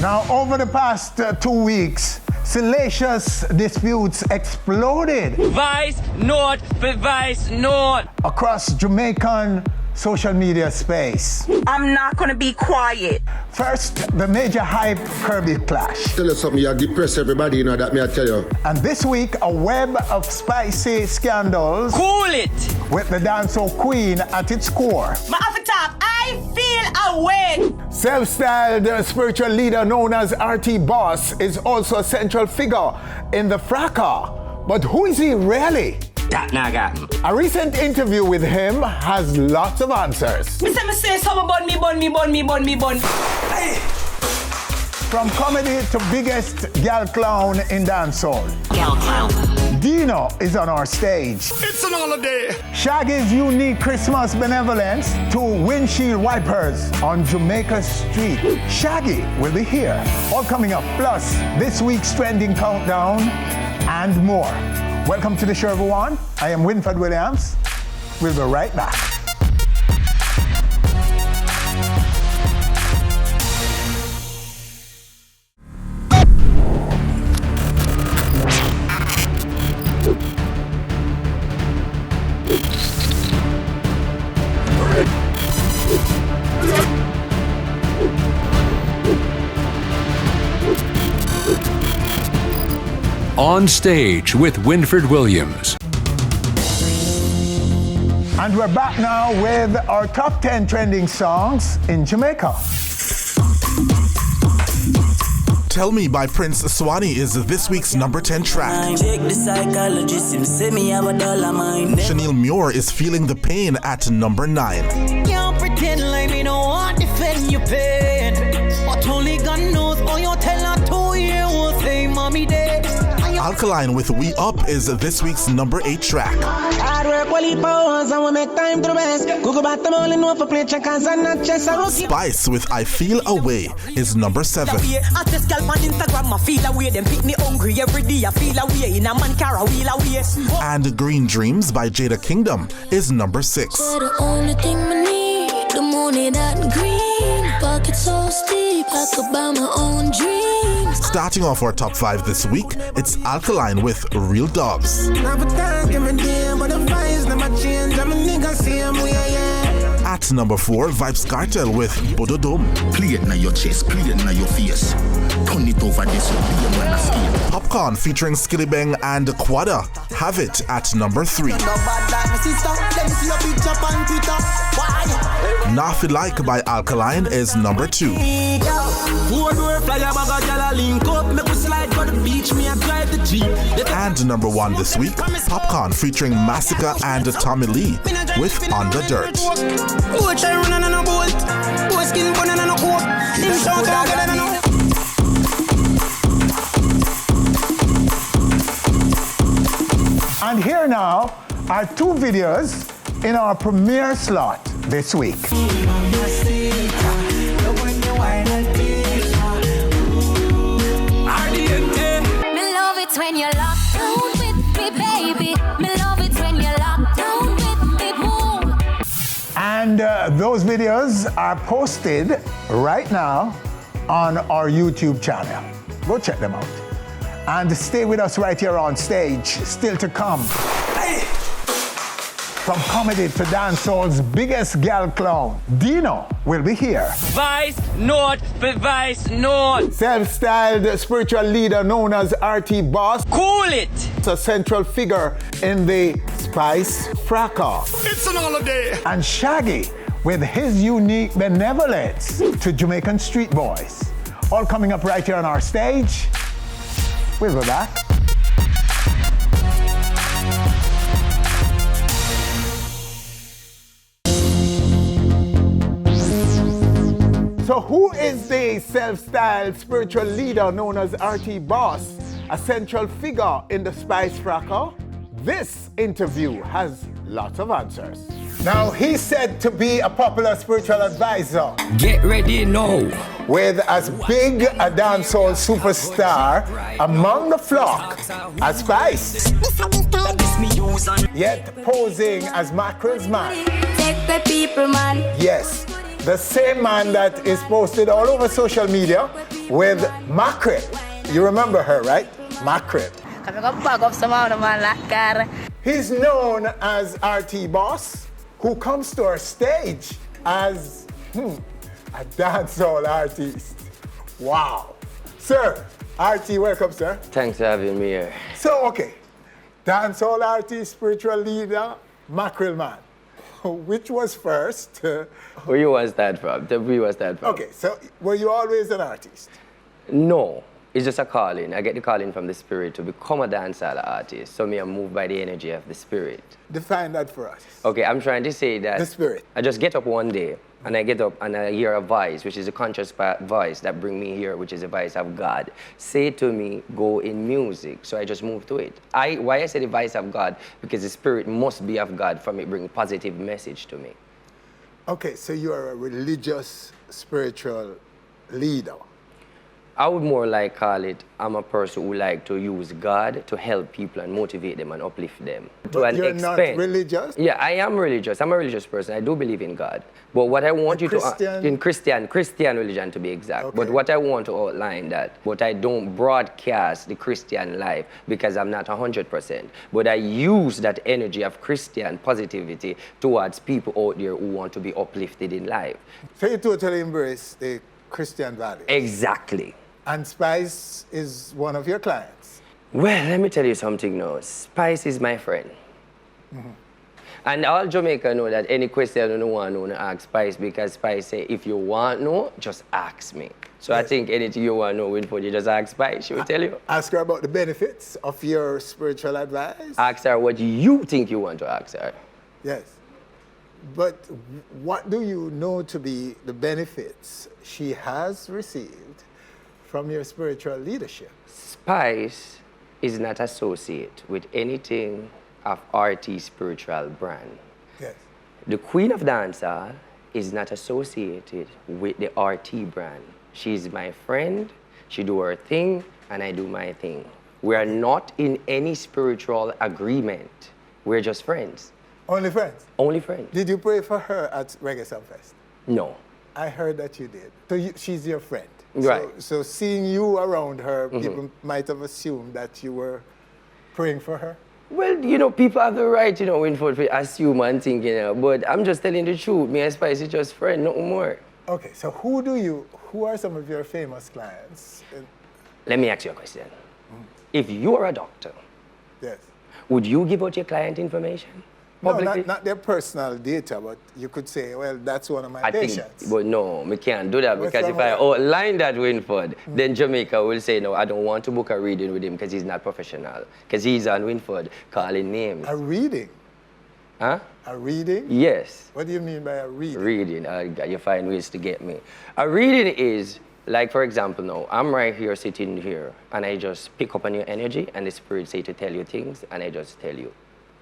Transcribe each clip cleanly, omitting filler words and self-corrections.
Now, over the past 2 weeks, salacious disputes exploded. Vice Note for Vice Note. Across Jamaican social media space. I'm not gonna be quiet. First, the major hype Kirby clash. Tell you something, you depress everybody, you know that me I tell you. And this week, a web of spicy scandals. Cool it. With the dancehall queen at its core. My avatar, I feel away. Self-styled spiritual leader known as RT Boss is also a central figure in the fracas. But who is he really? Dec.19. A recent interview with him has lots of answers. Me say someone bun me. Hey. From comedy to biggest gal clown in dancehall. Gal clown. Deno is on our stage. It's an holiday. Shaggy's unique Christmas benevolence to windshield wipers on Jamaica Street. Shaggy will be here. All coming up. Plus, this week's trending countdown and more. Welcome to the show, everyone. I am Winford Williams. We'll be right back. On Stage with Winford Williams. And we're back now with our top 10 trending songs in Jamaica. Tell Me by Prince Swanny is this week's number 10 track. Shaneil Muir is Feeling the Pain at number 9. Can't pretend like me don't want to defend your pain. But only God knows all you tell her 2 years will say mommy dead. Alkaline with We Up is this week's number 8 track. Spice with I Feel Away is number 7. And Green Dreams by Jada Kingdom is number 6. The only thing I need, the money that green, pocket so steep, I could buy my own dreams. Starting off our top 5 this week, it's Alkaline with Real Dawgs. At number 4, Vybz Kartel with Bododom. Play it na your chest, play it na your face. Turn it over this way, Popcaan featuring Skilly Bang and Quada, Have It at number 3. Nafi Like by Alkaline is number 2. And number 1 this week, Popcaan featuring Masicka and Tommy Lee with On the Dirt. And here now are 2 videos in our premiere slot this week. When you're locked down with me, baby. Me love it when you're locked down with me, boom. And those videos are posted right now on our YouTube channel. Go check them out. And stay with us right here on stage. Still to come. Hey. From comedy to dancehall's biggest gal clown, Deno will be here. Vice Note for Vice Note. Self-styled spiritual leader known as RT Boss. Cool it. It's a central figure in the Spice fracas. It's an holiday. And Shaggy with his unique benevolence to Jamaican street boys. All coming up right here on our stage. We'll be back. So who is the self-styled spiritual leader known as RT Boss, a central figure in the Spice fracas? This interview has lots of answers. Now, he's said to be a popular spiritual advisor. Get ready now. With as big a dancehall superstar among the flock as Spice. Yet posing as Macra's man. Take the people, man. Yes, the same man that is posted all over social media with Macri. You remember her, right? Macri. He's known as RT Boss, who comes to our stage as a dancehall artist. Wow. Sir, RT, welcome, sir. Thanks for having me here. So, okay, dancehall artist, spiritual leader, Mackerel man. Which was first? Where you was that from? Where was that from? Okay, so were you always an artist? No, it's just a calling. I get the calling from the spirit to become a dancehall artist. So me, I'm moved by the energy of the spirit. Define that for us. Okay, I'm trying to say that The spirit. I just get up one day and I get up and I hear a voice, which is a conscious voice that bring me here, which is the voice of God. Say to me, go in music. So I just move to it. Why I say the voice of God? Because the spirit must be of God for me bring positive message to me. Okay, so you are a religious, spiritual leader. I would more like call it, I'm a person who like to use God to help people and motivate them and uplift them. To an You're extent. not religious? Yeah, I am religious. I'm a religious person. I do believe in God. But what I want you Christian? to, in Christian religion to be exact. Okay. But what I want to outline but I don't broadcast the Christian life because I'm not 100%. But I use that energy of Christian positivity towards people out there who want to be uplifted in life. So you totally embrace the Christian values? Exactly. And Spice is one of your clients? Well, let me tell you something now. Spice is my friend. And all Jamaica know that any question you don't want to know, ask Spice, because Spice say, if you want to know, just ask me. So Yes. I think anything you want to know, Winford, you just ask Spice, she will tell you. Ask her about the benefits of your spiritual advice? Ask her what you think you want to ask her. Yes. But what do you know to be the benefits she has received from your spiritual leadership? Spice is not associated with anything of RT spiritual brand. Yes. The Queen of Dancehall is not associated with the RT brand. She's my friend, she do her thing, and I do my thing. We are not in any spiritual agreement. We're just friends. Only friends? Only friends. Did you pray for her at Reggae Sumfest? No. I heard that you did. So she's your friend. Right. So seeing you around her, people might have assumed that you were praying for her? Well, you know, people have the right, you know, Winford, to assume and think, you know, but I'm just telling the truth. Me and Spice is just friends, nothing more. Okay, so who are some of your famous clients? Let me ask you a question. If you are a doctor, Yes. would you give out your client information No, publicly? not their personal data, but you could say, well, that's one of my I patients. think, but no, we can't do that What's because wrong if I with outline that Winford, then Jamaica will say, no, I don't want to book a reading with him because he's not professional. Because he's on Winford calling names. A reading? Huh? A reading? Yes. What do you mean by a reading? Reading. You find ways to get me. A reading is, like for example now, I'm right here sitting here and I just pick up on your energy and the spirit say to tell you things and I just tell you.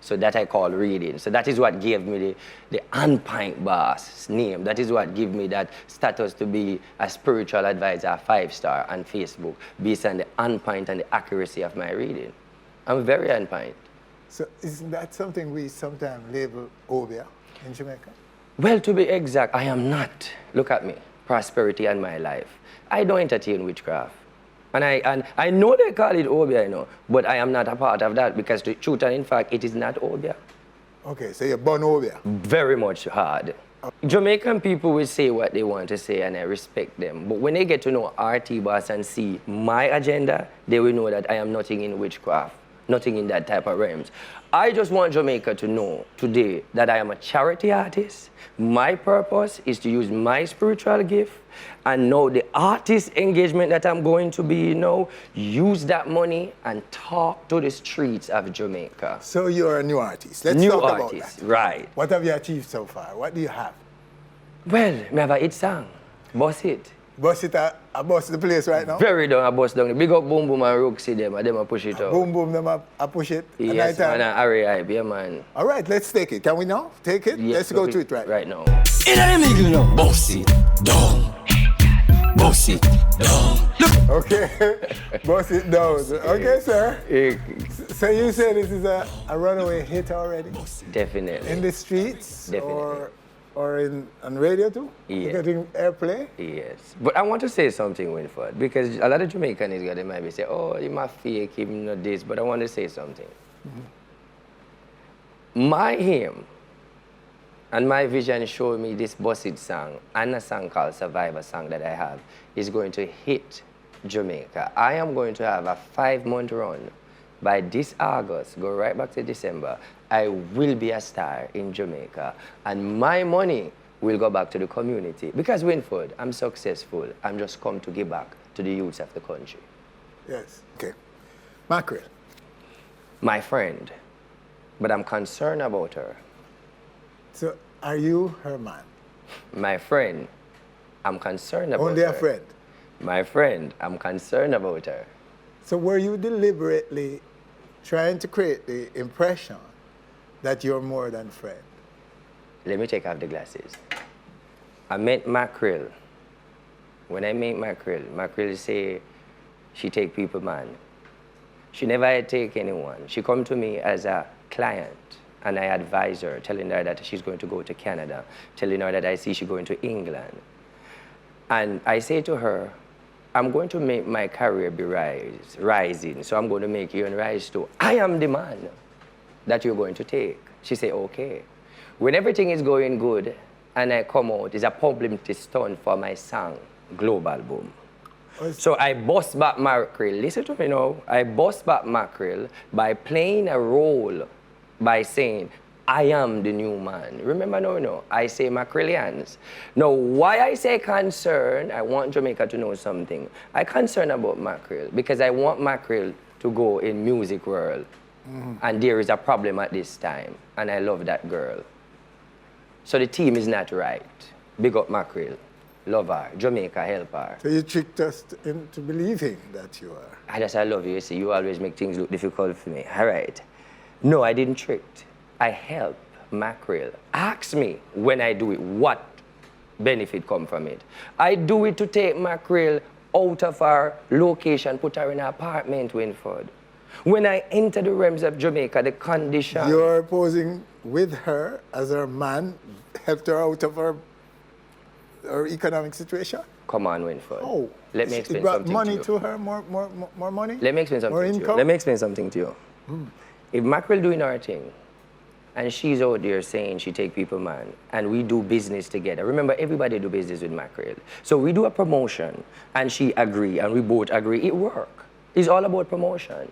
So that I call reading. So that is what gave me the on-point boss name. That is what gave me that status to be a spiritual advisor, 5-star on Facebook, based on the on-point and the accuracy of my reading. I'm very on-point. So isn't that something we sometimes label obia in Jamaica? Well, to be exact, I am not. Look at me, prosperity and my life. I don't entertain witchcraft. And I know they call it obia, you know, but I am not a part of that because the truth and in fact, it is not obia. Okay, so you're born obia. Very much hard. Jamaican people will say what they want to say and I respect them. But when they get to know RT Boss and see my agenda, they will know that I am nothing in witchcraft, nothing in that type of realms. I just want Jamaica to know today that I am a charity artist. My purpose is to use my spiritual gift and know the artist engagement that I'm going to be, you know, use that money and talk to the streets of Jamaica. So you're a new artist. Let's New talk artist, about that. right. What have you achieved so far? What do you have? Well, I have a hit song, Boss It. Boss it, I boss the place right now? Very down, I bust down. Big up Boom Boom and Roxy them, and them I push it out. Boom, boom, them up, I push it. at Yes, night time. man, Harry hype, yeah, man. All right, let's take it. Can we now take it? Yeah, Let's go to it right now. In the middle now. Boss it down. Boss it down. Okay, boss it down. Okay, sir. Eh, So you say this is a runaway hit already? Definitely. In the streets? Definitely. Or or on radio too? Yeah. Getting airplay? Yes. But I want to say something, Winford, because a lot of Jamaicans, they might be saying, oh, you might fake, you know this, but I want to say something. My aim and my vision showed me this Busted song and a song called Survivor song that I have is going to hit Jamaica. I am going to have a 5-month run. By this August, go right back to December, I will be a star in Jamaica. And my money will go back to the community. Because Winford, I'm successful. I'm just come to give back to the youths of the country. Yes. Okay. Mackerel. My friend. But I'm concerned about her. So are you her man? My friend. I'm concerned about Only her. a friend? My friend. I'm concerned about her. So were you deliberately trying to create the impression that you're more than friend? Let me take off the glasses. I met Mackerel. When I met Mackerel say she take people man. She never had take anyone. She come to me as a client and I advise her, telling her that she's going to go to Canada, telling her that I see she going to England. And I say to her, I'm going to make my career be rising, so I'm going to make you rise too. I am the man that you're going to take. She say, okay. When everything is going good and I come out, it's a publicity stunt for my song, Global Boom. So I bust back Mackerel. Listen to me now. I bust back Mackerel by playing a role by saying, I am the new man. Remember, no, I say Mackerelians. Now, why I say concern, I want Jamaica to know something. I concern about Mackerel because I want Mackerel to go in music world. And there is a problem at this time, and I love that girl. So the team is not right. Big up Mackerel. Love her. Jamaica, help her. So you tricked us into believing that you are. I love you. You see, you always make things look difficult for me. All right. No, I didn't trick. I help Mackerel. Ask me when I do it, what benefit come from it. I do it to take Mackerel out of our location, put her in an apartment, Winford. When I enter the realms of Jamaica, the condition... You're posing with her as her man, helped her out of her economic situation? Come on, Winford. Oh. Let me explain It brought something money to you. to her, more money? Let me explain something more to income? you. Let me explain something to you. If Mackerel doing her thing, and she's out there saying she take people man, and we do business together. Remember, everybody do business with Mackerel. So we do a promotion, and she agree, and we both agree, it work. It's all about promotion.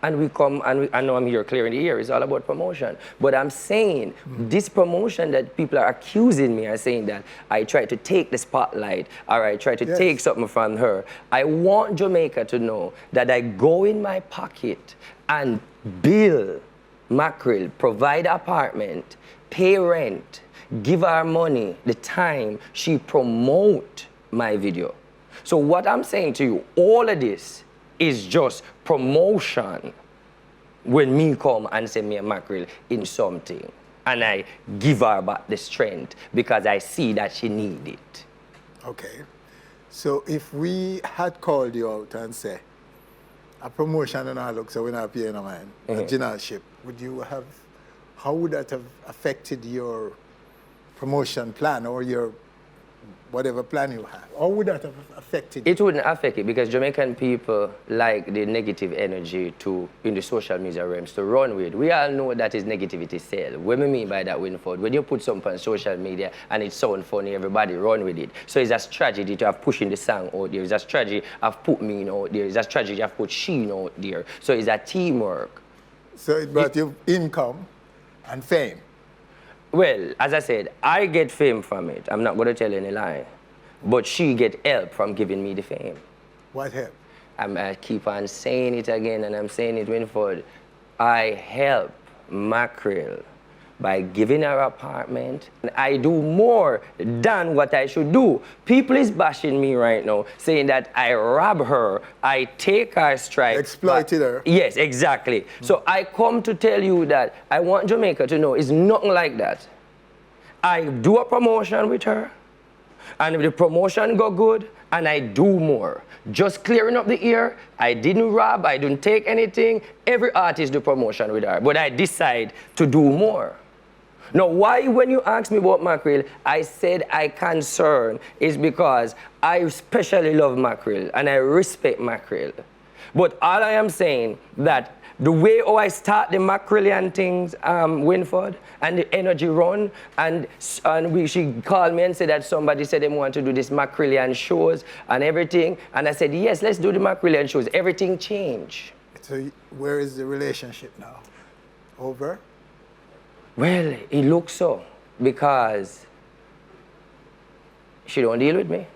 And we come, and I know I'm here clearing the air, it's all about promotion. But I'm saying, this promotion that people are accusing me, are saying that I try to take the spotlight, or I try to take something from her. I want Jamaica to know that I go in my pocket and bill Mackerel, provide apartment, pay rent, give her money, the time she promote my video. So what I'm saying to you, all of this is just promotion when me come and say me a Mackerel in something. And I give her back the strength because I see that she need it. Okay. So if we had called you out and say, a promotion and all look, so we're not paying a man, a generalship, would you have, how would that have affected your promotion plan or your whatever plan you have? How would that have affected it? It wouldn't affect it because Jamaican people like the negative energy in the social media realms to run with. We all know that is negativity sell. What I mean by that, Winford, when you put something on social media and it sounds funny, everybody run with it. So it's a strategy to have pushing the song out there. It's a strategy of put me out there. It's a strategy of put Sheen out there. So it's a teamwork. So it brought you income and fame. Well, as I said, I get fame from it. I'm not going to tell any lie. But she get help from giving me the fame. What help? I keep on saying it again, and I'm saying it, Winford. I help Mackerel by giving her apartment. I do more than what I should do. People is bashing me right now, saying that I rob her, I take her strike. Exploited her. Yes, exactly. So I come to tell you that I want Jamaica to know it's nothing like that. I do a promotion with her, and if the promotion go good, and I do more. Just clearing up the ear, I didn't rob, I didn't take anything. Every artist do promotion with her, but I decide to do more. No, why when you ask me about mackerel, I said I concern is because I especially love mackerel and I respect mackerel. But all I am saying that the way how I start the mackerelian things, Winford, and the energy run, and she called me and said that somebody said they want to do this mackerelian shows and everything, and I said, yes, let's do the mackerelian shows. Everything changed. So where is the relationship now? Over? Well, it looks so, because she don't deal with me.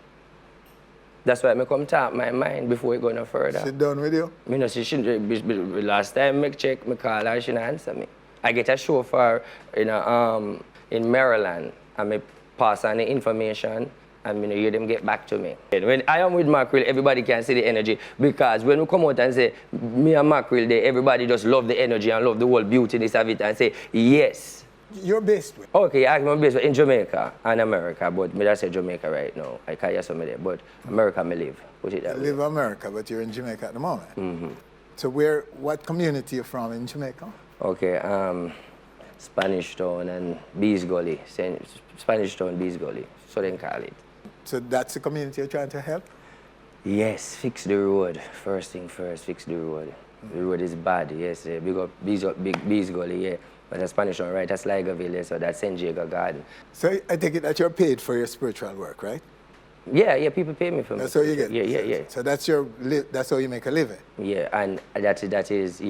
That's why I come talk my mind before we go no further. She done with you? You know, last time I check, I call her, she didn't answer me. I get a show for her in Maryland, and I pass on the information, and I hear them get back to me. When I am with mackerel, everybody can see the energy, because when we come out and say, me and mackerel, everybody just love the energy and love the whole beautiness of it and say, yes. You're based with? Okay, I'm based in Jamaica and America, but me just say Jamaica right now. I can't hear somebody there, but America me live. Put it that way. You live in America, but you're in Jamaica at the moment. Mm-hmm. So what community you from in Jamaica? Okay, Spanish Town and Bees Gully. Spanish Town, Bees Gully, so they call it. So that's the community you're trying to help? Yes, fix the road. First thing first, fix the road. The road is bad, yes. Big up Bees Gully, yeah. But that's Spanish Town, right? That's Ligerville, so that's St. Jago Garden. So I take it that you're paid for your spiritual work, right? Yeah, people pay me for That's how you get. Yeah. So that's that's how you make a living. Yeah, and that is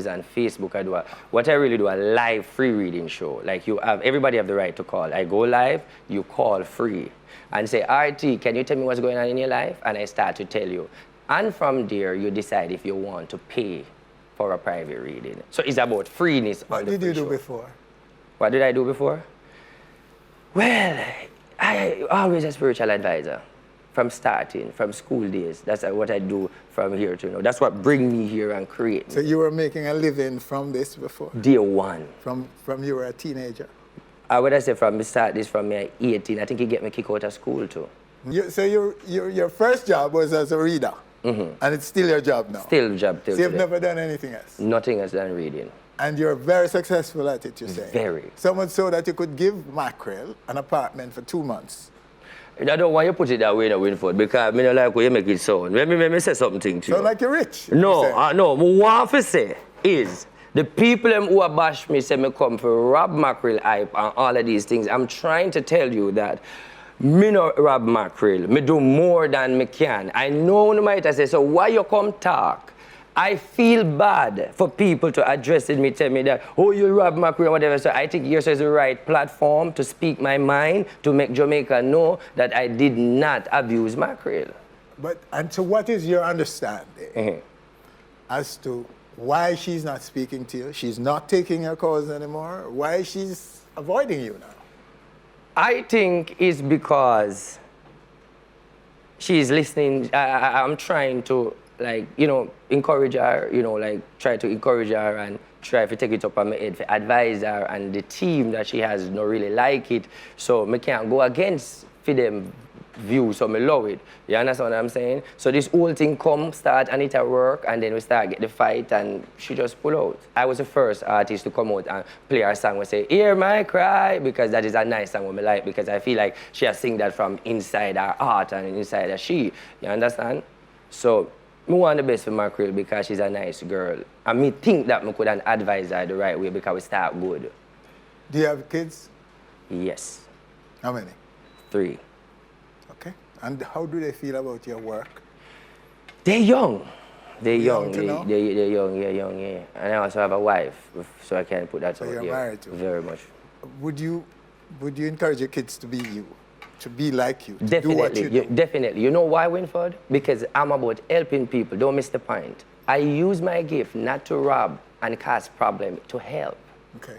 on Facebook. What I really do a live free reading show. Like everybody have the right to call. I go live, you call free, and say, RT, can you tell me what's going on in your life? And I start to tell you, and from there you decide if you want to pay for a private reading. So it's about freeness. What did you do before? What did I do before? Well, I always a spiritual advisor. From starting, from school days. That's what I do from here to now. That's what bring me here and create me. So you were making a living from this before? Day one. From you were a teenager? What I say from the start is from me 18. I think it get me kicked out of school too. So your first job was as a reader? Mm-hmm. And it's still your job now? Still job till So you've today. never done anything else? Nothing else than reading. And you're very successful at it, you say? Very. So much so that you could give Mackerel an apartment for 2 months. I don't want you to put it that way, Winford, because I don't like how you make it sound. Let me say something to you. Sound like you're rich. No, no. What I want to say is, the people who have bashed me say me come for rob mackerel hype and all of these things. I'm trying to tell you that me no rob mackerel. Me do more than me can. I know you might say, so why you come talk? I feel bad for people to address it, tell me that, oh, you rob mackerel or whatever. So I think yours is the right platform to speak my mind, to make Jamaica know that I did not abuse mackerel. And so what is your understanding as to why she's not speaking to you? She's not taking your calls anymore? Why she's avoiding you now? I think it's because she's listening. I'm trying to, encourage her, try to encourage her and try to take it up on my head, to advise her, and the team that she has don't really like it. So I can't go against for them view, so I love it. You understand what I'm saying? So this whole thing start and it at work, and then we start get the fight, and she just pull out. I was the first artist to come out and play her song and say, "Hear my cry," because that is a nice song I like, because I feel like she has sing that from inside her heart and inside her she. You understand? So I want the best for Mackerel because she's a nice girl. And me think that I could advise her the right way because we start good. Do you have kids? Yes. How many? 3. Okay. And how do they feel about your work? They're young. They're young. to know? They're young, yeah. And I also have a wife, so I can put that So out you're there. married to her? Very much. Would you encourage your kids to be you? To be like you? To Definitely, do what you do? definitely. You know why, Winford? Because I'm about helping people. Don't miss the point. I use my gift not to rob and cause problem, to help. Okay.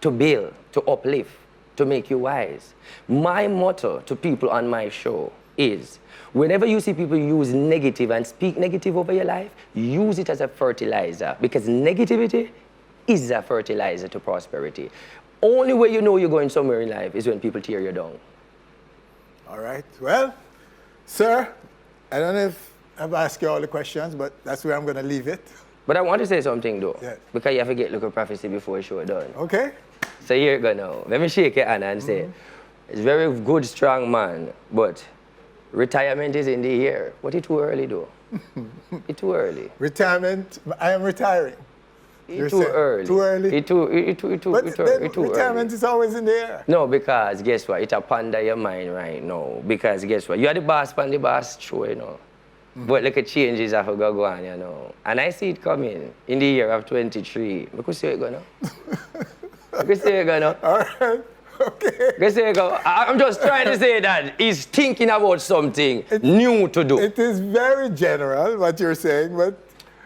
To build, to uplift, to make you wise. My motto to people on my show is, whenever you see people use negative and speak negative over your life, use it as a fertilizer, because negativity is a fertilizer to prosperity. Only way you know you're going somewhere in life is when people tear you down. All right. Well, sir, I don't know if I've asked you all the questions, but that's where I'm going to leave it. But I want to say something though. Yeah. Because you have to get look at prophecy before the show done. Okay. So here you go now. Let me shake your hand and say, it's very good, strong man, but retirement is in the air. But it's too early though. It's too early. Retirement, I am retiring. It's too early. Too early? It's too retirement is always in the air. No, because guess what? It's a ponder your mind right now. Because guess what? You are the boss on the boss show, you know. But look at changes have to go on, you know. And I see it coming in the year of 23. I could see it go now. I could see it go now. All right. Okay. I see it go. I'm just trying to say that he's thinking about something new to do. It is very general what you're saying, but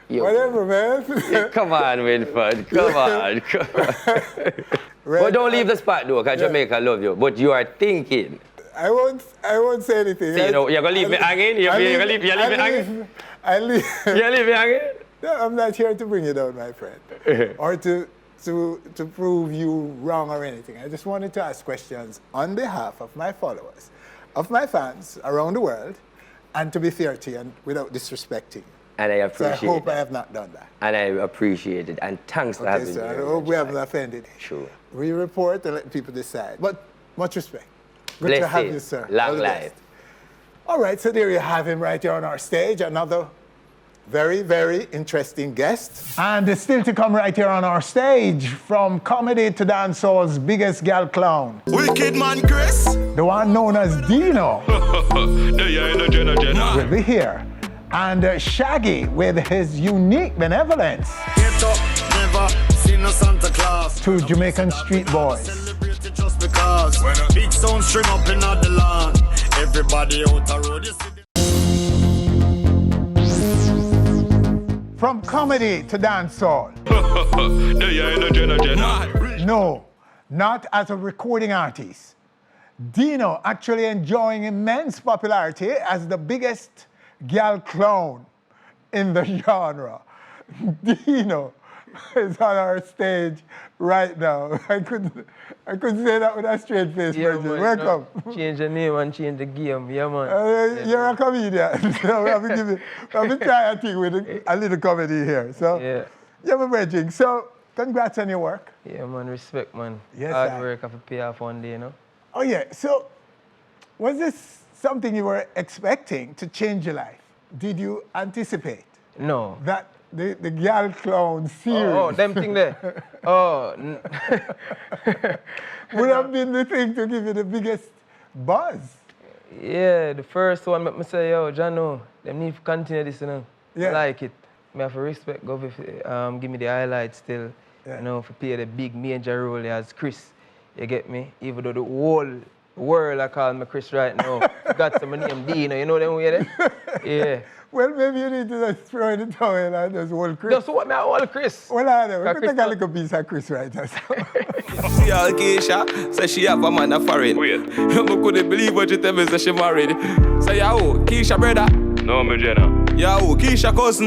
whatever, man. Come on, Winford. Come on. But don't leave the spot though, because Jamaica love you. But you are thinking. I won't say anything. See, you're gonna leave me hanging? You're leave me hanging? You leave me hanging? No, I'm not here to bring you down, my friend. Or to prove you wrong or anything. I just wanted to ask questions on behalf of my followers, of my fans around the world, and to be fair to you and without disrespecting you. And I appreciate it. So I hope I have not done that. And I appreciate it. And thanks for having me. I hope we haven't offended you. Sure. We report and let people decide. But much respect. Good Bless to have it. you, sir. Long life. All right, so there you have him right here on our stage. Another very, very interesting guest. And still to come right here on our stage, from comedy to dancehall's biggest gal clown. Wicked man, Chris. The one known as Deno will be here. And Shaggy with his unique benevolence never seen no Santa Claus. to Jamaican street boys. Just because big sound string up in the land. Everybody out the road. From comedy to dancehall. No, not as a recording artist. Deno actually enjoying immense popularity as the biggest gal clown in the genre. Deno is on our stage right now. I could say that with a straight face. Yeah, man. Welcome. No, change the name and change the game. Yeah, man. You're a comedian. So we have to try a thing with a little comedy here. So yeah, my bridging. So congrats on your work. Yeah, man. Respect, man. Yes, hard work have to pay off one day, you know. Oh yeah. So was this something you were expecting to change your life? Did you anticipate? No. That the gal clown series. Oh, them thing there. Would have been the thing to give you the biggest buzz. Yeah, the first one make me say, yo, Jano, them need to continue this, you know. Yeah. I like it. I have to respect, go give me the highlights still, you know, for play the big major role as Chris. You get me? Even though the whole world I call me Chris right now. Got some name Deno, you know them way there? Yeah. Well, maybe you need to just throw in the towel and just hold Chris. Just what me all Chris. Well, I know. We could take a little piece of Chris right now. See how Keisha say she have a man a foreign. Wait. You couldn't believe what you tell me, say she married. Say, yo, Keisha brother. No, me Jenna. Yo, Keisha cousin.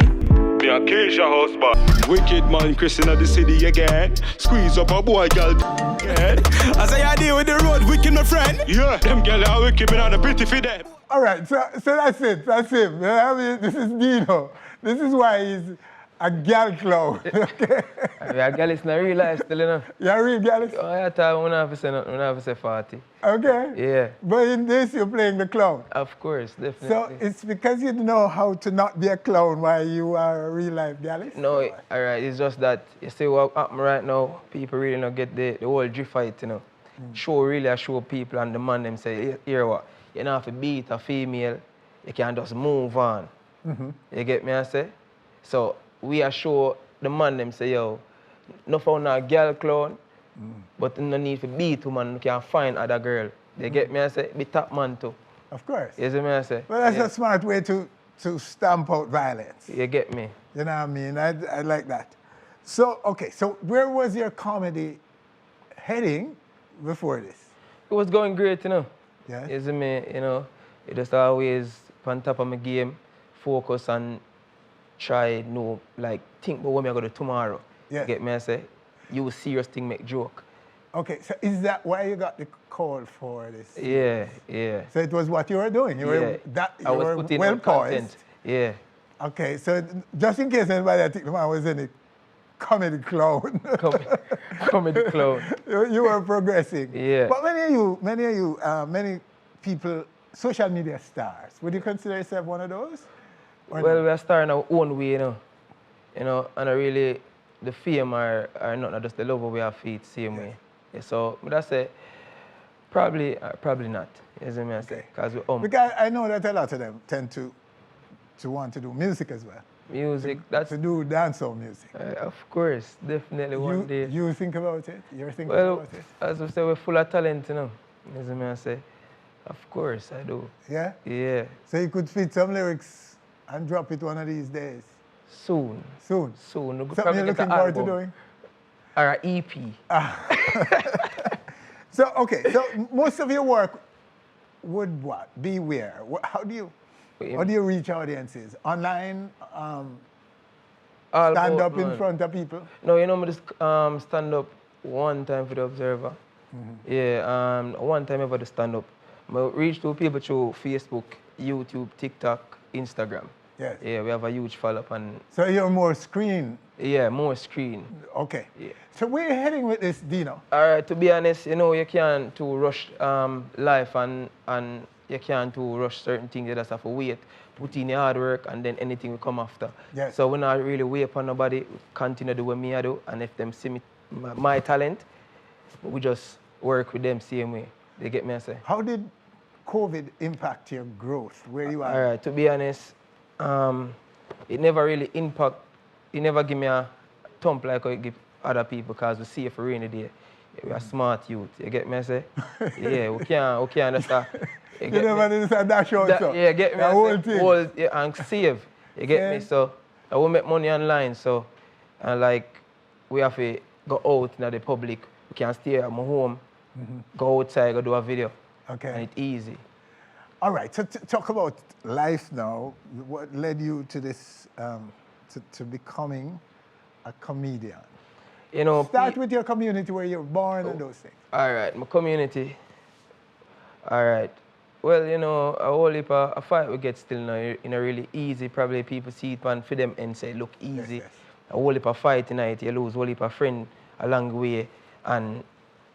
Me a Keisha husband. Wicked man, Chris in the city again. Squeeze up a boy, girl. Again. I say, I deal with the road, wicked, my friend. Yeah, them girl are wicked, me not a pretty for them. All right, so that's it. That's him. I mean, this is Deno. This is why he's a gal clown. Okay? A gal is not real life still, you know. You're a real gal? Oh, I thought I have to say nothing, I have to say 40. Okay. Yeah. But in this, you're playing the clown. Of course, definitely. So it's because you know how to not be a clown why you are a real life gallus? No, all right, it's just that, you see what happened right now, people really don't get the whole drift fight, you know. Show really show people and the man them say, here what, you don't have to beat a female, you can just move on. You get me I say? So we are show the man them say, yo, no found a girl clown, but no need to beat woman, you can find other girl. You get me I say? Be top man too. Of course. You see me I say? Well, that's a smart way to stamp out violence. You get me? You know what I mean? I like that. So, okay, so where was your comedy heading before this? It was going great, you know. Yes. You see me, you know, it just always on top of my game, focus and try no like think about what I'm gonna do tomorrow. Yeah. You get me I say? You serious thing make joke. Okay, so is that why you got the call for this? Yeah, yeah. So it was what you were doing. You were I was putting well out content. poised. Yeah. Okay, so just in case anybody think the man was any comedy clown. Comedy clown. You were progressing. Yeah. But many people, social media stars, would you consider yourself one of those? Or Well, no? we are starting our own way, you know, and I really, the fame are not just the love we have for it same way. Yeah, so, but I say, probably not, as I may say, because Because I know that a lot of them tend to want to do music as well. Music, that's... To do dancehall music. Of course, definitely one day. You think about it? You're thinking Well, about it? as I say, we're full of talent, you know, as I may say. Of course, I do. Yeah? Yeah. So you could fit some lyrics and drop it one of these days? Soon. Soon? Soon. We'll Something you're looking forward to doing? Or an EP. So, okay, so most of your work would what? Be where? How do you reach audiences? Online? Stand up in front of people? No, you know, I just stand up one time for the Observer. Yeah, one time ever to stand up. I reach to people through Facebook, YouTube, TikTok, Instagram. Yes. Yeah, we have a huge follow-up. And so you're more screen? Yeah, more screen. Okay. Yeah. So where are you heading with this, Deno? All right, to be honest, you know, you can't to rush life and you can't to rush certain things. You just have to wait, put in your hard work, and then anything will come after. Yes. So we're not really wait upon nobody, continue to do what me I do, and if them see me, my talent, we just work with them same way. They get me, I say. How did COVID impact your growth, where you are? All right, to be honest, it never really impact, it never give me a thump like how it give other people because we see it for rainy day. We are smart youth, you get me, I say? Yeah, we can't understand. You never understand that show, so? Yeah, get me, the whole thing. Yeah, and save, you get me? So, I will make money online, so, and like, we have to go out in the public. We can stay at my home, go outside, go do a video. Okay. And it's easy. All right, so talk about life now. What led you to this, to becoming a comedian? You know, start with your community where you're born and those things. All right, my community. All right. Well, you know, a whole heap of a fight we get still now, you know, really easy. Probably people see it and for them and say, look easy. Yes. A whole heap of fight tonight, you lose a whole heap of friend along the way. And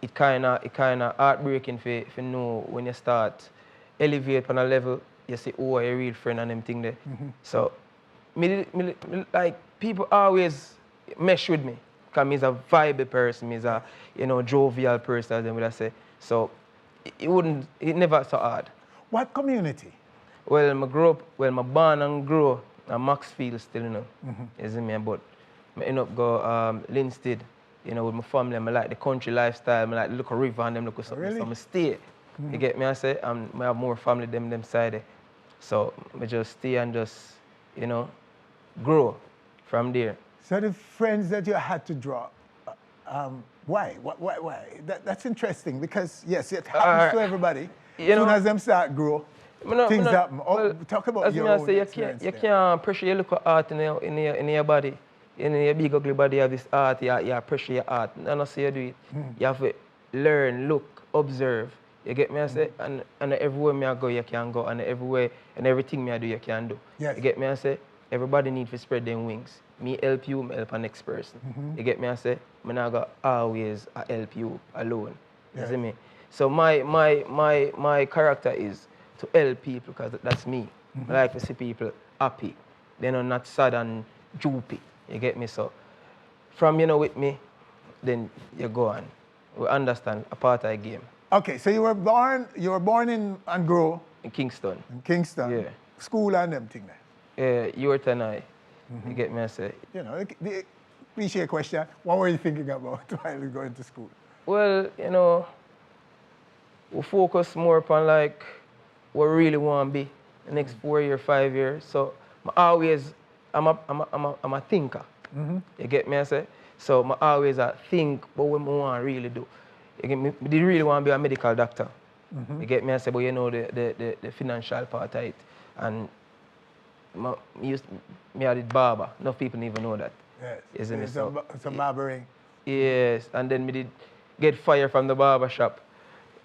it kind of heartbreaking for know when you start elevate on a level, you say, oh, a real friend and them thing there. So, like, people always mesh with me. Because I'm a vibe person, I'm a, you know, jovial person, as they would say. So, it never so hard. What community? Well, I born and grew in Maxfield still, you know. You see me, but I end up go Linstead, you know, with my family. I like the country lifestyle, I like the look of river and them look of something. Really? So I stay. You get me, I say, I have more family them side there. So I just stay and just, you know, grow from there. So the friends that you had to draw, why? That's interesting because, yes, it happens to everybody. As soon as them start grow, things happen. Talk about your own experience. You can't pressure your look at art in your body. In your big ugly body, you have this art, you pressure your art. I don't say you do it. You have to learn, look, observe. You get me, I say? And everywhere me I go, you can go. And everywhere and everything me I do, you can do. Yes. You get me, I say? Everybody need to spread their wings. Me help you, me help the next person. You get me, I say? Me not go always help you alone. You see me? So my character is to help people because that's me. I like to see people happy. They're not sad and droopy. You get me? So from you know with me, then you go on. We understand a part of the game. Okay, so you were born in and grew in Kingston. In Kingston. Yeah. School and them thing there. Yeah, you and I. You get me, I say. You know, the cliche question, what were you thinking about while you were going to school? Well, you know, we focus more upon like what we really want to be the next 4 years, 5 years. So I'm a thinker. You get me, I say? So I always think about what I want to really do. You get me? I did really want to be a medical doctor. You get me, I say, but you know the financial part of it. And I did barber. Enough people don't even know that. Yes. You see me? Some barbering. Yes, and then I did get fired from the barber shop.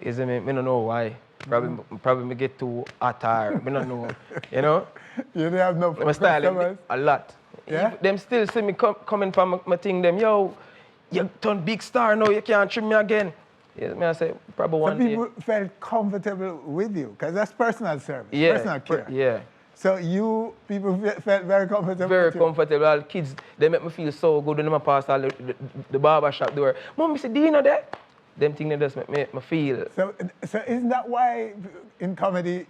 You see me? I don't know why. Probably me get too hot or I don't know, you know. You don't have no My style customers? a lot. Yeah? Them still see me coming from my thing. Them yo, you turn big star now. You can't trim me again. Yeah, me I say probably one Some day. people felt comfortable with you because that's personal service, Yeah, personal care. yeah. So people felt very comfortable. Very with you. comfortable. All kids, they make me feel so good when I pass all the barber shop door. Mom, I say Deno there. Them things they just make me feel. So isn't that why in comedy,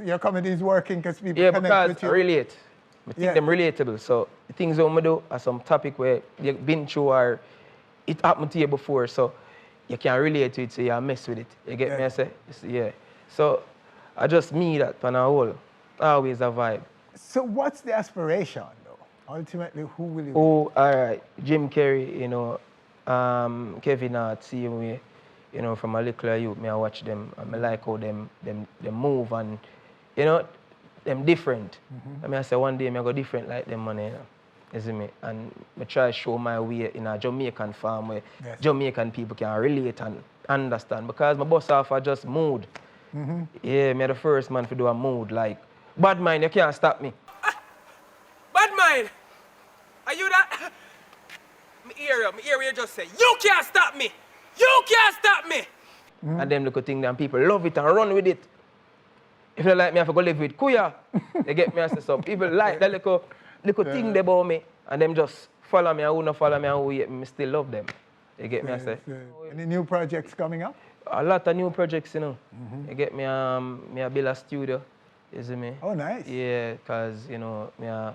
your comedy is working because people connect because with you? I relate. I think them relatable. So the things that I do are some topic where you've been through or it happened to you before. So you can relate to it, so you mess with it. You get me? I say? Yeah. So I just me that on a whole. Always a vibe. So what's the aspiration though? Ultimately, who will you be? Oh, all right. Jim Carrey, you know, Kevin Hart, same way. You know, from a little youth, I watch them. I like how them move and, you know, them different. I say one day I go different like them money, you know. You see me? And I try to show my way in a Jamaican farm where Jamaican people can relate and understand. Because my boss off just mood. Yeah, me the first man to do a mood like, bad mind, you can't stop me. Bad mind. Are you that? Me hear you just say, you can't stop me. You can't stop me. And them little thing, them people love it and run with it. If you like me, I have to go live with Kuya. They get me and say some people like that little thing they about me. And them just follow me and who not follow me and who hate me, still love them. They get me and say. Any new projects coming up? A lot of new projects, you know. You get me, me a build a studio. You see me? Oh, nice. Yeah, because, you know, I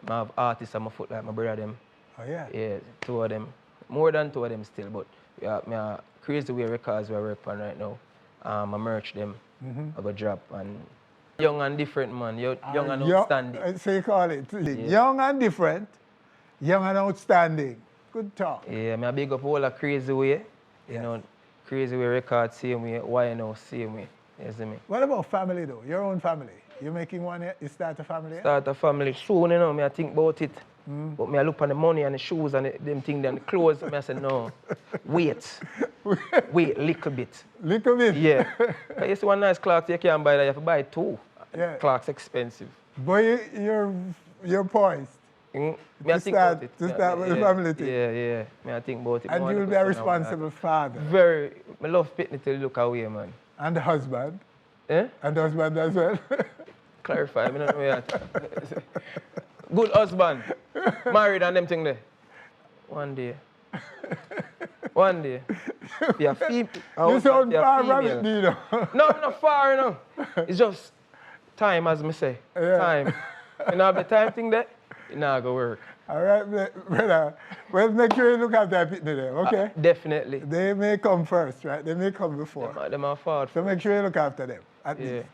have artists on my foot like my brother them. Oh, yeah? Yeah, 2 of them. More than 2 of them still, but yeah, me Crazy Way Records where I work on right now. I merch them. I go drop and young and different, man. Young and outstanding. So you call it young and different, young and outstanding. Good talk. Yeah, I big up all a Crazy Way. You know, Crazy Way Records, same way. YNO, same way. You see me? What about family though? Your own family? You making one yet? You start a family yet? Start a family soon, you know. I think about it. But I look on the money and the shoes and them things and the clothes. I say, no, wait, little bit. Little bit? Yeah. You see one nice clocks you can't buy that, you have to buy 2. Yeah. Clocks expensive. But you're poised. To start with the family thing. Yeah. I think about it. And you will be a responsible father. Very. I love pitting till you look away, man. And the husband. Eh? And the husband as well. Clarify, I don't know that. Good husband. Married and them thing there. One day. Yeah, you sound far from it, Deno. No, I'm not far, you know. It's just time, as me say. Yeah. Time. You know, the time thing there, it not go work. All right, brother. Well, make sure you look after that pitney there, okay? Definitely. They may come first, right? They may come before. Them are far. So make sure you look after them, at least.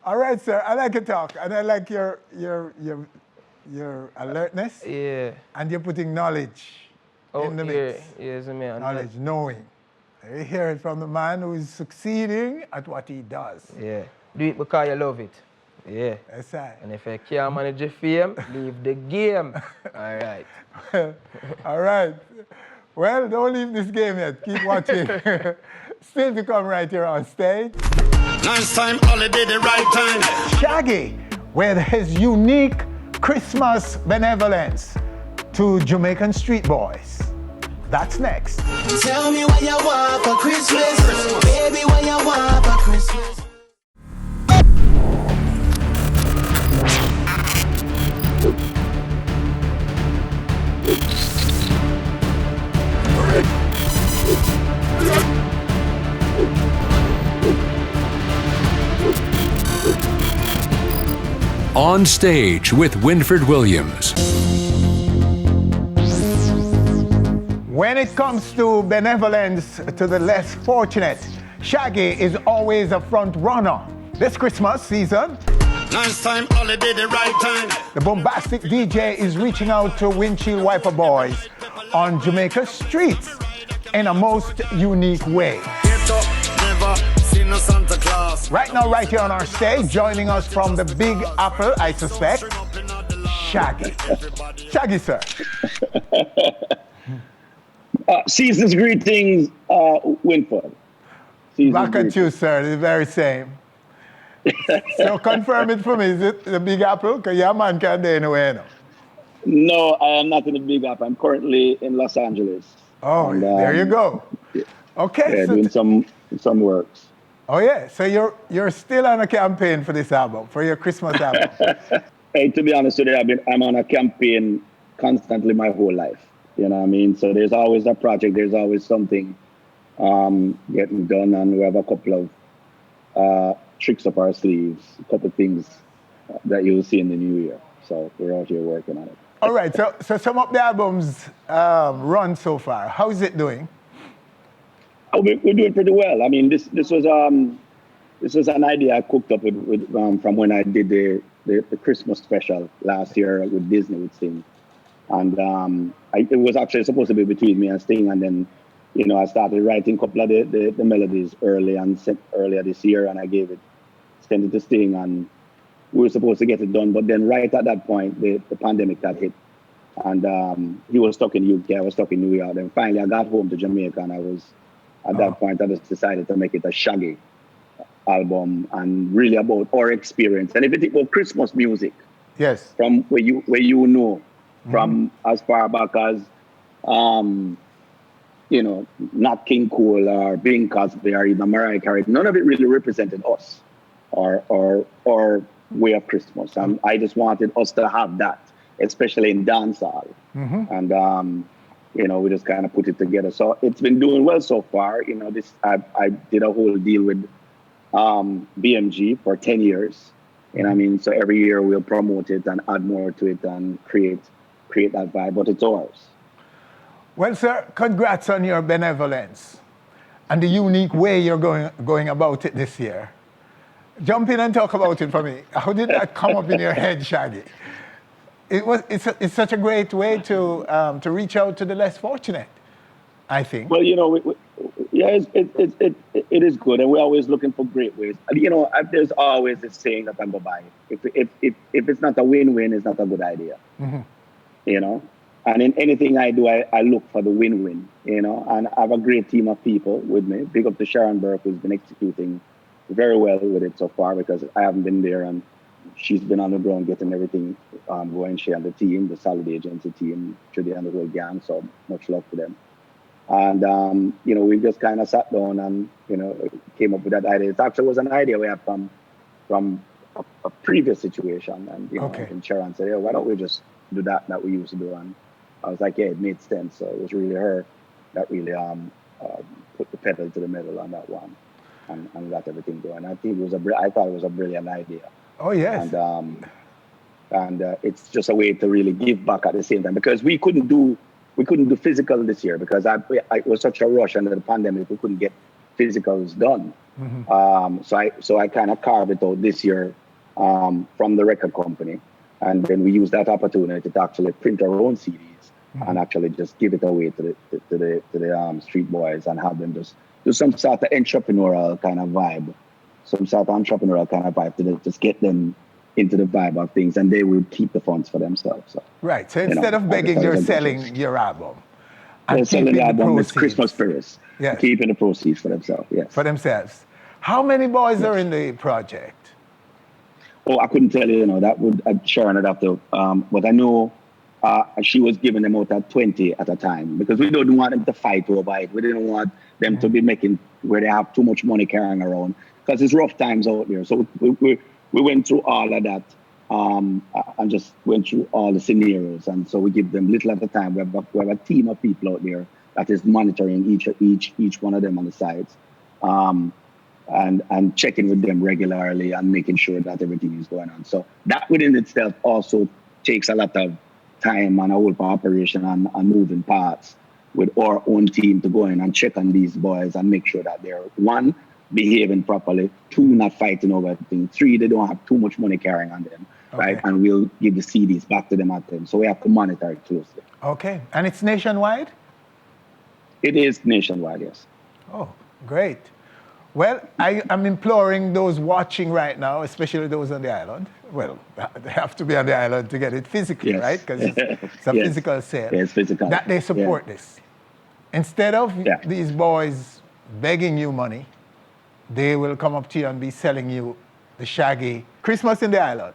All right, sir. I like your talk, and I like your alertness. Yeah. And you're putting knowledge in the mix. Yes, man. Knowledge, knowing. You hear it from the man who is succeeding at what he does. Yeah. Do it because you love it. Yeah. That's right. And if you can't manage your fame, leave the game. All right. All right. Well, don't leave this game yet. Keep watching. Still to come right here on stage. Nice time, holiday, the right time. Shaggy, with his unique Christmas benevolence to Jamaican street boys. That's next. Tell me what you want for Christmas. Baby, what you want for Christmas. On Stage with Winfred Williams. When it comes to benevolence to the less fortunate, Shaggy is always a front runner. This Christmas season, Nice time, holiday, the right time. the bombastic DJ is reaching out to windshield wiper boys on Jamaica's streets in a most unique way. Get up, never seen no Santa Claus. Right now, right here on our stage, joining us from the Big Apple, I suspect, Shaggy. Shaggy, sir. Season's greetings, Winfred. season's Back at greetings. you, sir. The very same. So confirm it for me. Is it the Big Apple? Because your man can't do anywhere now. No, I am not in the Big Apple. I'm currently in Los Angeles. Oh, And, there you go. Okay. Yeah, So doing some works. oh yeah. So you're still on a campaign for this album, for your Christmas album. Hey, to be honest with you, I'm on a campaign constantly my whole life. You know what I mean? So there's always a project. There's always something getting done, and we have a couple of tricks up our sleeves, a couple of things that you'll see in the new year. So we're out here working on it. All right. So some of the albums run so far. How is it doing? Oh, we're doing pretty well. I mean, this was an idea I cooked up with from when I did the Christmas special last year with Disney with Sting, and it was actually supposed to be between me and Sting, and then I started writing a couple of the melodies earlier this year, and I sent it to Sting, and we were supposed to get it done, but then right at that point the pandemic got hit, and he was stuck in UK, I was stuck in New York. Then finally I got home to Jamaica, and at that point I just decided to make it a Shaggy album, and really about our experience. And if you think about Christmas music, yes, from where from as far back as Nat King Cole or Bing Crosby or even Mariah Carey, none of it really represented us or way of Christmas. And I just wanted us to have that, especially in dancehall. And we just kind of put it together. So it's been doing well so far. I did a whole deal with BMG for 10 years. So every year we'll promote it and add more to it and create that vibe, but it's ours. Well, sir, congrats on your benevolence and the unique way you're going about it this year. Jump in and talk about it for me. How did that come up in your head, Shaggy? It's such a great way to reach out to the less fortunate, I think. Well, it is good, and we're always looking for great ways. There's always this saying that I go by: if it's not a win-win, it's not a good idea. And in anything I do, I look for the win-win. And I have a great team of people with me. Big up to Sharon Burke, who's been executing very well with it so far, because I haven't been there, and she's been on the ground getting everything going. She and the team, the Solid Agency team, Judy and the whole gang. So much love to them. And we just kind of sat down and came up with that idea. It actually was an idea we had from a previous situation, and and Sharon said, "Yeah, why don't we just do that we used to do?" And I was like, "Yeah, it made sense." So it was really her that really put the pedal to the metal on that one, and got everything going. I thought it was a brilliant idea. Oh yes. And it's just a way to really give back at the same time, because we couldn't do physical this year because it was such a rush under the pandemic. We couldn't get physicals done. So I kind of carved it out this year from the record company, and then we used that opportunity to actually print our own CDs and actually just give it away to the street boys and have them just do some sort of entrepreneurial kind of vibe, to just get them into the vibe of things, and they will keep the funds for themselves. So, right. So instead of begging, you're selling your album. They're selling the album with Christmas spirits. Yes. Keeping the proceeds for themselves. Yes. For themselves. How many boys are in the project? Oh, I couldn't tell you. That would Sharon would have to. But I know she was giving them out at 20 at a time, because we don't want them to fight over it. We didn't want them to be making where they have too much money carrying around, because it's rough times out there. So we went through all of that and just went through all the scenarios. And so we give them little at a time. We have a team of people out there that is monitoring each one of them on the sides, and checking with them regularly and making sure that everything is going on. So that within itself also takes a lot of time and a whole operation and moving parts with our own team to go in and check on these boys and make sure that they're, one, behaving properly, two, not fighting over everything, three, they don't have too much money carrying on them, right? And we'll give the CDs back to them at them. So we have to monitor it closely. Okay. And it's nationwide? It is nationwide, yes. Oh, great. Well, I am imploring those watching right now, especially those on the island. Well, they have to be on the island to get it physically, right? Because it's a physical sale. Yes, physical. That they support this. Instead of these boys begging you money, they will come up to you and be selling you the Shaggy Christmas in the Island.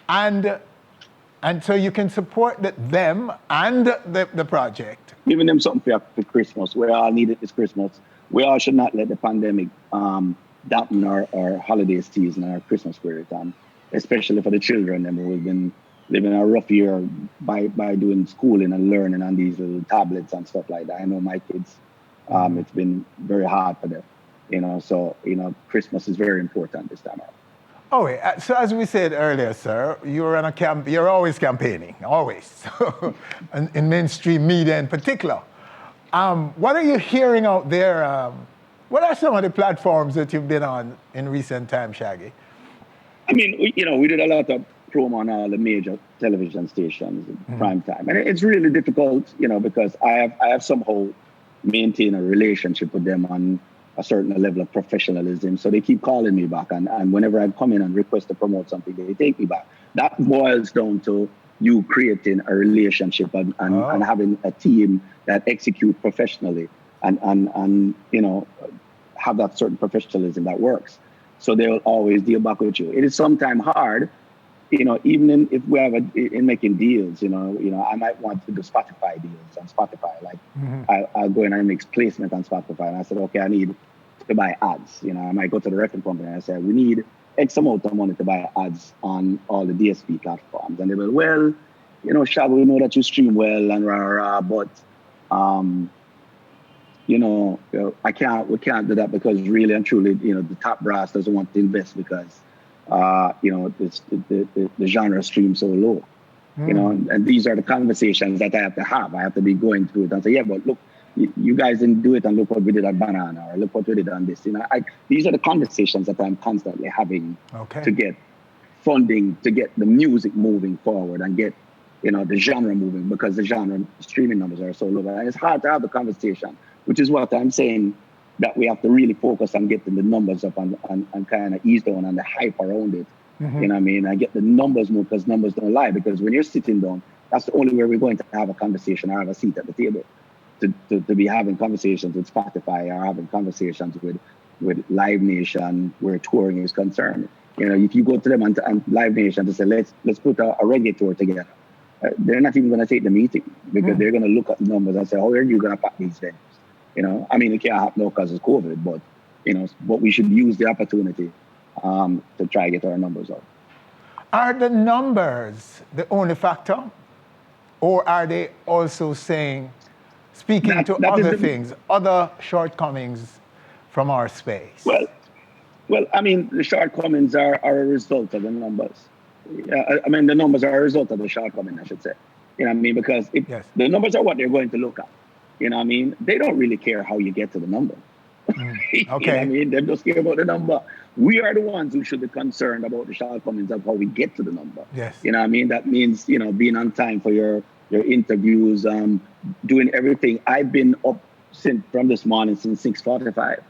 And so you can support them and the project. Giving them something for Christmas. We all need it this Christmas. We all should not let the pandemic dampen our holiday season and our Christmas spirit, especially for the children who have been living a rough year by doing schooling and learning on these little tablets and stuff like that. I know my kids, it's been very hard for them, so, Christmas is very important this time around. Oh, so as we said earlier, sir, you're always campaigning, always, in mainstream media in particular. What are you hearing out there? What are some of the platforms that you've been on in recent times, Shaggy? I mean, we did a lot of promo on all the major television stations in prime time. And it's really difficult, because I have somehow maintained a relationship with them on a certain level of professionalism. So they keep calling me back. And whenever I come in and request to promote something, they take me back. That boils down to you creating a relationship and having a team that execute professionally and have that certain professionalism that works. So they'll always deal back with you. It is sometimes hard, even if we have in making deals, I might want to do Spotify deals on Spotify. Like I'll go in and make placement on Spotify. And I said, okay, I need to buy ads. I might go to the record company and I say, we need X amount of money to buy ads on all the DSP platforms. And they will, well, Shaggy, we know that you stream well and but we can't do that because really and truly, the top brass doesn't want to invest because, the genre streams so low, and these are the conversations that I have to have. I have to be going through it and say, yeah, but look, you guys didn't do it and look what we did at Banana or look what we did on this. These are the conversations that I'm constantly having to get funding, to get the music moving forward and get, the genre moving because the genre streaming numbers are so low. And it's hard to have the conversation, which is what I'm saying, that we have to really focus on getting the numbers up and kind of ease down on the hype around it. And get the numbers moved because numbers don't lie. Because when you're sitting down, that's the only way we're going to have a conversation or have a seat at the table. To be having conversations with Spotify or having conversations with Live Nation where touring is concerned. If you go to them and Live Nation to say, let's put a reggae tour together, they're not even going to take the meeting because they're going to look at the numbers and say, how are you going to pack these venues? It can't happen now because of COVID, but we should use the opportunity to try to get our numbers up. Are the numbers the only factor? Or are they also speaking to other things, other shortcomings from our space? Well, the shortcomings are a result of the numbers. The numbers are a result of the shortcoming, I should say. Because the numbers are what they're going to look at. They don't really care how you get to the number. Okay. They just care about the number. We are the ones who should be concerned about the shortcomings of how we get to the number. Yes. That means, being on time for your interviews, doing everything. I've been up from this morning since 6:45.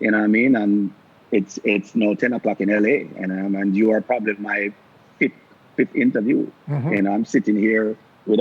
And it's now 10 o'clock in LA, and you are probably my fifth interview. And I'm sitting here with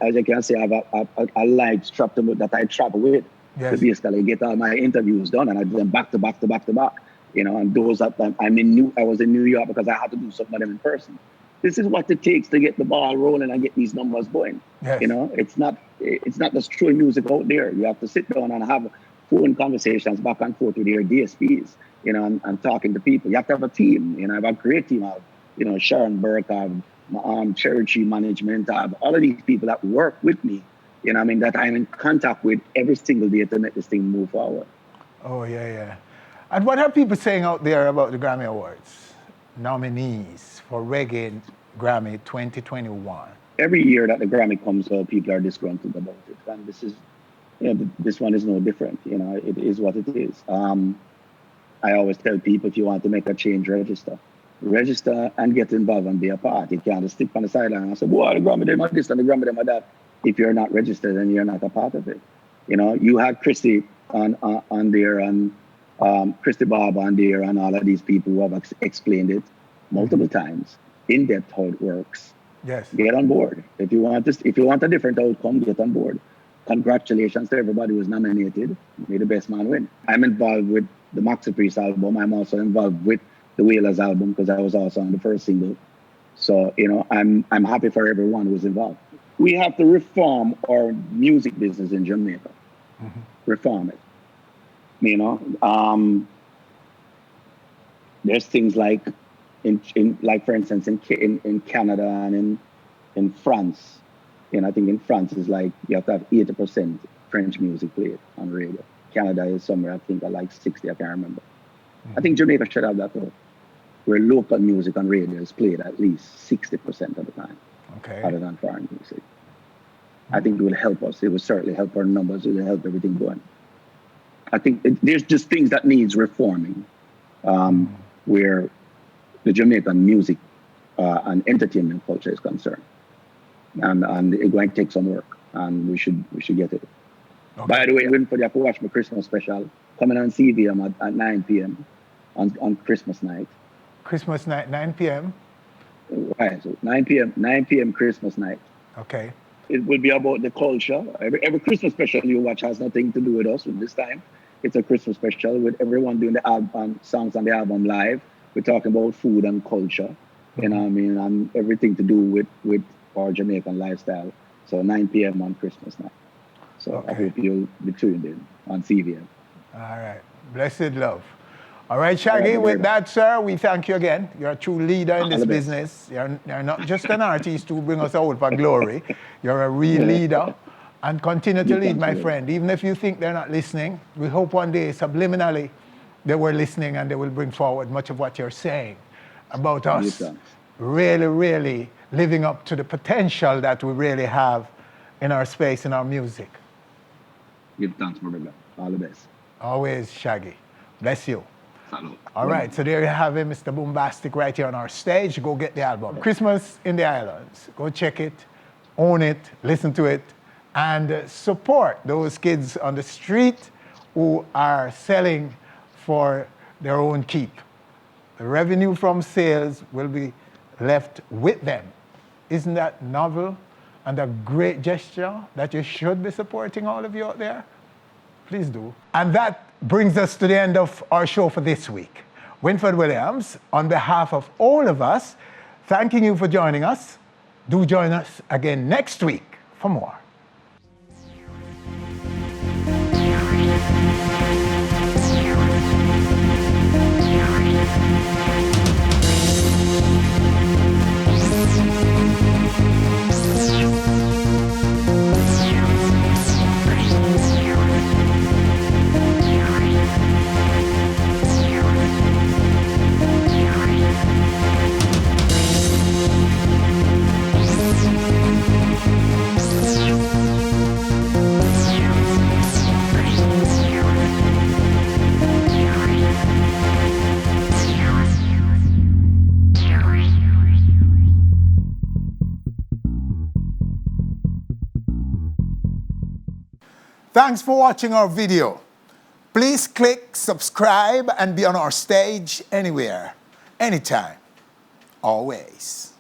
as you can see, I have a light strapped to me that I travel with to basically get all my interviews done, and I do them back to back to back to back. And those I was in New York because I had to do some of them in person. This is what it takes to get the ball rolling and get these numbers going. Yes. It's not just throwing music out there. You have to sit down and have phone conversations back and forth with your DSPs, and talking to people. You have to have a team. I have a great team. I have, Sharon Burke, I have Cherry Tree Management. I have all of these people that work with me, that I'm in contact with every single day to make this thing move forward. Oh, yeah. And what are people saying out there about the Grammy Awards nominees for Reggae Grammy 2021? Every year that the Grammy comes out, people are disgruntled about it. And this is, this one is no different. It is what it is. I always tell people, if you want to make a change, register and get involved and be a part. You can't just stick on the sideline and say, boy, the Grammy them are this and the Grammy them are that. If you're not registered, then you're not a part of it. You had Christy on there and Christy Barber on there and all of these people who have explained it multiple times in depth how it works. Yes. Get on board. If you want a different outcome, get on board. Congratulations to everybody who was nominated. May the best man win. I'm involved with the Maxi Priest album. I'm also involved with the Wailers album because I was also on the first single. So, you know, I'm happy for everyone who's involved. We have to reform our music business in Jamaica. Reform it. You know, there's things like like for instance in Canada and in France. You know, I think in France is like you have to have 80% French music played on radio. Canada is somewhere I think like 60, I can't remember. I think Jamaica should have that though, where local music on radio is played at least 60% of the time, other than foreign music. I think it will help us. It will certainly help our numbers. It will help everything going. I think there's just things that needs reforming, where the Jamaican music and entertainment culture is concerned, and it's going to take some work, and we should get it. By the way, everybody have to watch my Christmas special coming on CVM at 9 p.m. on Christmas night. Christmas night, 9 p.m. Right, so 9 p.m. Christmas night. Okay. It will be about the culture. Every Christmas special you watch has nothing to do with us. With this time, it's a Christmas special with everyone doing the album songs on the album live. We're talking about food and culture, you know what I mean, and everything to do with our Jamaican lifestyle. So 9 p.m. on Christmas night. So I hope you'll be tuned in on CVM. All right. Blessed love. All right, Shaggy, with that, sir, we thank you again. You're a true leader in this business. You're not just an artist to bring us out for glory. You're a real leader. And continue to lead, my friend. Even if you think they're not listening, we hope one day, subliminally, they were listening and they will bring forward much of what you're saying about us really, really living up to the potential that we really have in our space, in our music. Give thanks, my brother. All the best. Always, Shaggy. Bless you. Salud. All right, so there you have it, Mr. Boombastic, right here on our stage. Go get the album. Christmas in the Islands. Go check it, own it, listen to it, and support those kids on the street who are selling for their own keep. The revenue from sales will be left with them. Isn't that novel and a great gesture that you should be supporting all of you out there? Please do. And that brings us to the end of our show for this week. Winfred Williams, on behalf of all of us, thanking you for joining us. Do join us again next week for more. Thanks for watching our video. Please click subscribe and be on our stage anywhere, anytime, always.